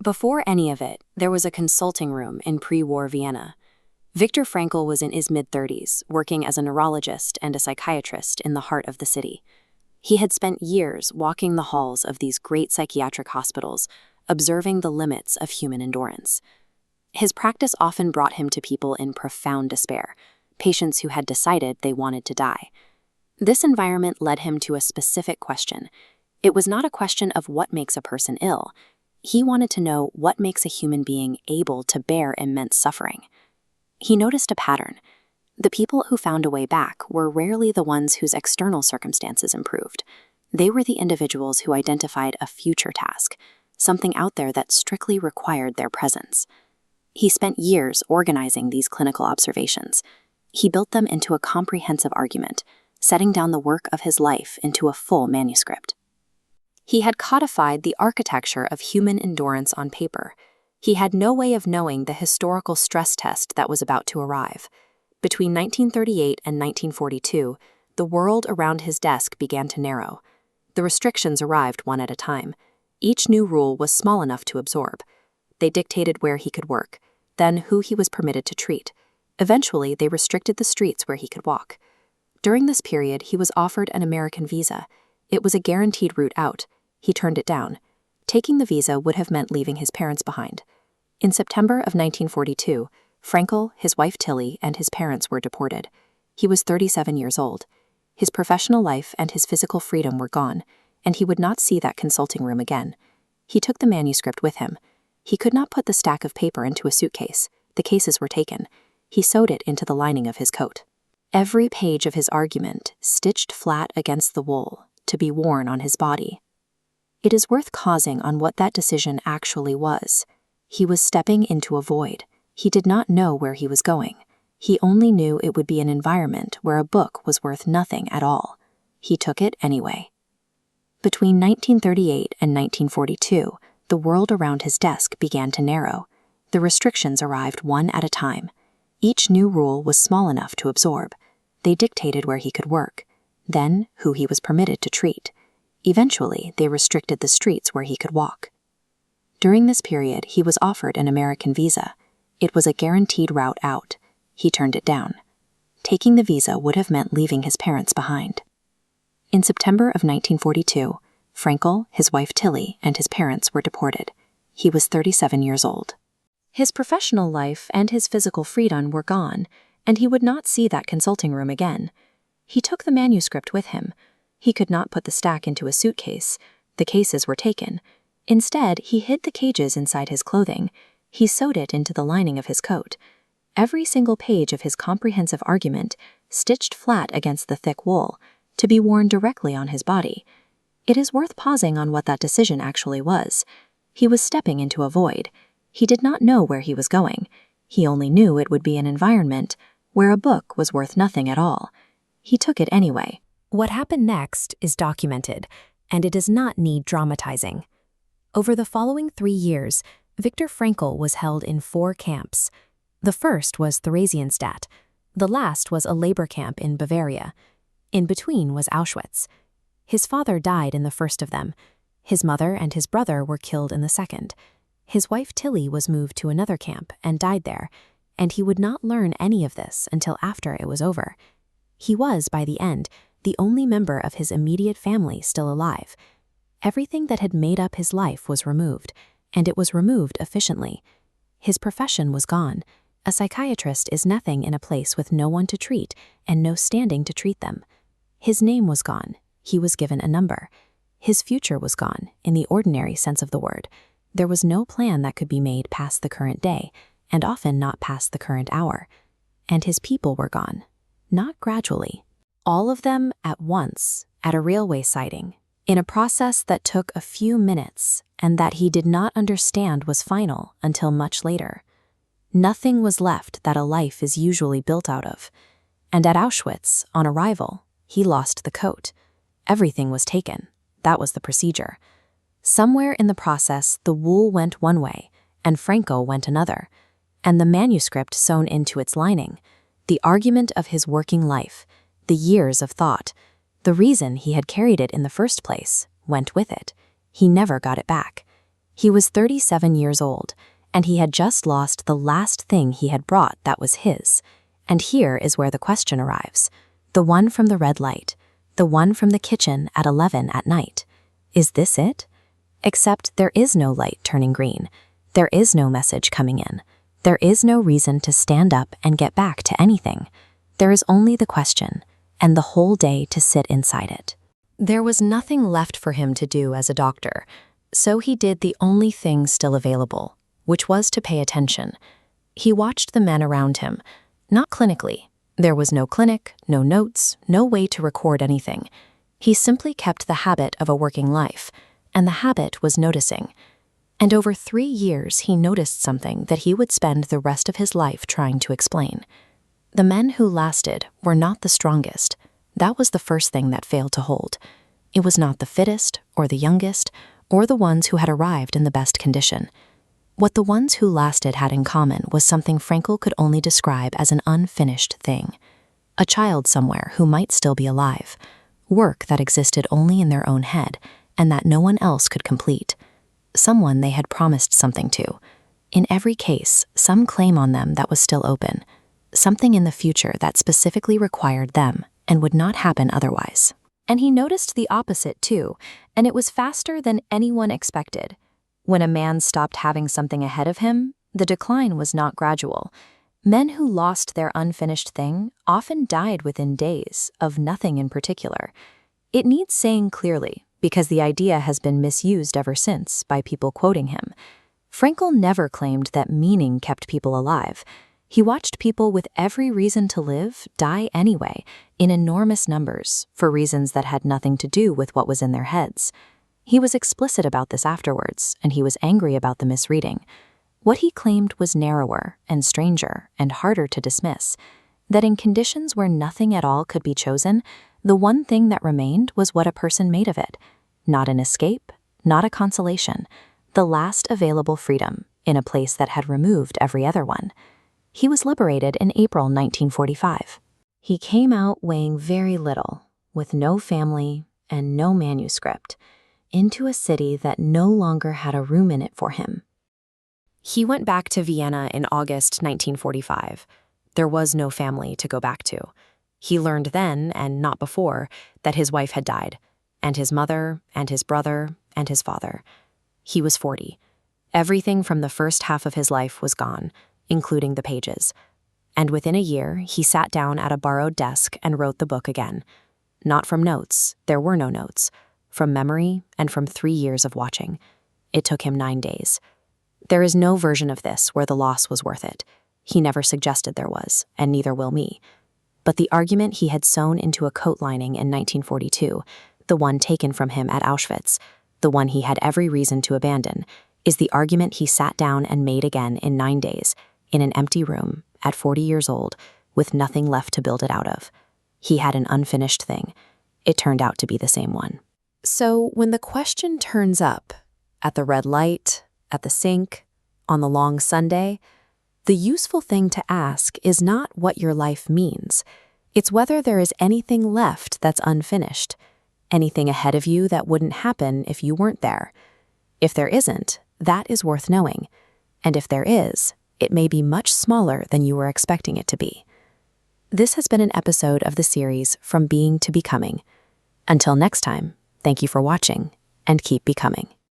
Before any of it, there was a consulting room in pre-war Vienna. Viktor Frankl was in his mid-30s, working as a neurologist and a psychiatrist in the heart of the city. He had spent years walking the halls of these great psychiatric hospitals, observing the limits of human endurance. His practice often brought him to people in profound despair, patients who had decided they wanted to die. This environment led him to a specific question. It was not a question of what makes a person ill. He wanted to know what makes a human being able to bear immense suffering. He noticed a pattern. The people who found a way back were rarely the ones whose external circumstances improved. They were the individuals who identified a future task, something out there that strictly required their presence. He spent years organizing these clinical observations. He built them into a comprehensive argument, setting down the work of his life into a full manuscript. He had codified the architecture of human endurance on paper. He had no way of knowing the historical stress test that was about to arrive. Between 1938 and 1942, the world around his desk began to narrow. The restrictions arrived one at a time. Each new rule was small enough to absorb. They dictated where he could work, then who he was permitted to treat. Eventually, they restricted the streets where he could walk. During this period, he was offered an American visa. It was a guaranteed route out. He turned it down. Taking the visa would have meant leaving his parents behind. In September of 1942, Frankl, his wife Tilly, and his parents were deported. He was 37 years old. His professional life and his physical freedom were gone, and he would not see that consulting room again. He took the manuscript with him. He could not put the stack of paper into a suitcase. The cases were taken. He sewed it into the lining of his coat. Every page of his argument stitched flat against the wool to be worn on his body. It is worth pausing on what that decision actually was. He was stepping into a void. He did not know where he was going. He only knew it would be an environment where a book was worth nothing at all. He took it anyway. Between 1938 and 1942, the world around his desk began to narrow. The restrictions arrived one at a time. Each new rule was small enough to absorb. They dictated where he could work, then who he was permitted to treat. Eventually, they restricted the streets where he could walk. During this period, he was offered an American visa. It was a guaranteed route out. He turned it down. Taking the visa would have meant leaving his parents behind. In September of 1942, Frankl, his wife Tilly, and his parents were deported. He was 37 years old. His professional life and his physical freedom were gone, and he would not see that consulting room again. He took the manuscript with him. He could not put the stack into a suitcase. The cases were taken. Instead, he hid the cages inside his clothing. He sewed it into the lining of his coat. Every single page of his comprehensive argument stitched flat against the thick wool, to be worn directly on his body. It is worth pausing on what that decision actually was. He was stepping into a void. He did not know where he was going. He only knew it would be an environment where a book was worth nothing at all. He took it anyway. What happened next is documented, and it does not need dramatizing. Over the following 3 years, Viktor Frankl was held in 4 camps. The first was Theresienstadt. The last was a labor camp in Bavaria. In between was Auschwitz. His father died in the first of them. His mother and his brother were killed in the second. His wife Tilly was moved to another camp and died there, and he would not learn any of this until after it was over. He was, by the end, the only member of his immediate family still alive. Everything that had made up his life was removed, and it was removed efficiently. His profession was gone. A psychiatrist is nothing in a place with no one to treat and no standing to treat them. His name was gone. He was given a number. His future was gone, in the ordinary sense of the word. There was no plan that could be made past the current day, and often not past the current hour. And his people were gone. Not gradually. All of them at once, at a railway siding, in a process that took a few minutes and that he did not understand was final until much later. Nothing was left that a life is usually built out of. And at Auschwitz, on arrival, he lost the coat. Everything was taken. That was the procedure. Somewhere in the process, the wool went one way, and Frankl went another, and the manuscript sewn into its lining, the argument of his working life, the years of thought, the reason he had carried it in the first place, went with it. He never got it back. He was 37 years old, and he had just lost the last thing he had brought that was his. And here is where the question arrives. The one from the red light, the one from the kitchen at 11 at night. Is this it? Except there is no light turning green. There is no message coming in. There is no reason to stand up and get back to anything. There is only the question, and the whole day to sit inside it. There was nothing left for him to do as a doctor, so he did the only thing still available, which was to pay attention. He watched the men around him, not clinically. There was no clinic, no notes, no way to record anything. He simply kept the habit of a working life, and the habit was noticing. And over 3 years, he noticed something that he would spend the rest of his life trying to explain. The men who lasted were not the strongest. That was the first thing that failed to hold. It was not the fittest, or the youngest, or the ones who had arrived in the best condition. What the ones who lasted had in common was something Frankl could only describe as an unfinished thing. A child somewhere who might still be alive. Work that existed only in their own head, and that no one else could complete. Someone they had promised something to. In every case, some claim on them that was still open. Something in the future that specifically required them and would not happen otherwise. And he noticed the opposite too, and it was faster than anyone expected. When a man stopped having something ahead of him, the decline was not gradual. Men who lost their unfinished thing often died within days, of nothing in particular. It needs saying clearly, because the idea has been misused ever since by people quoting him. Frankl never claimed that meaning kept people alive. He watched people with every reason to live die anyway, in enormous numbers, for reasons that had nothing to do with what was in their heads. He was explicit about this afterwards, and he was angry about the misreading. What he claimed was narrower and stranger and harder to dismiss, that in conditions where nothing at all could be chosen, the one thing that remained was what a person made of it. Not an escape, not a consolation, the last available freedom in a place that had removed every other one. He was liberated in April 1945. He came out weighing very little, with no family and no manuscript, into a city that no longer had a room in it for him. He went back to Vienna in August 1945. There was no family to go back to. He learned then, and not before, that his wife had died, and his mother, and his brother, and his father. He was 40. Everything from the first half of his life was gone, including the pages. And within a year, he sat down at a borrowed desk and wrote the book again. Not from notes, there were no notes. From memory and from 3 years of watching. It took him 9 days. There is no version of this where the loss was worth it. He never suggested there was, and neither will me. But the argument he had sewn into a coat lining in 1942, the one taken from him at Auschwitz, the one he had every reason to abandon, is the argument he sat down and made again in 9 days, in an empty room, at 40 years old, with nothing left to build it out of. He had an unfinished thing. It turned out to be the same one. So when the question turns up, at the red light, at the sink, on the long Sunday, the useful thing to ask is not what your life means. It's whether there is anything left that's unfinished, anything ahead of you that wouldn't happen if you weren't there. If there isn't, that is worth knowing. And if there is, it may be much smaller than you were expecting it to be. This has been an episode of the series From Being to Becoming. Until next time, thank you for watching, and keep becoming.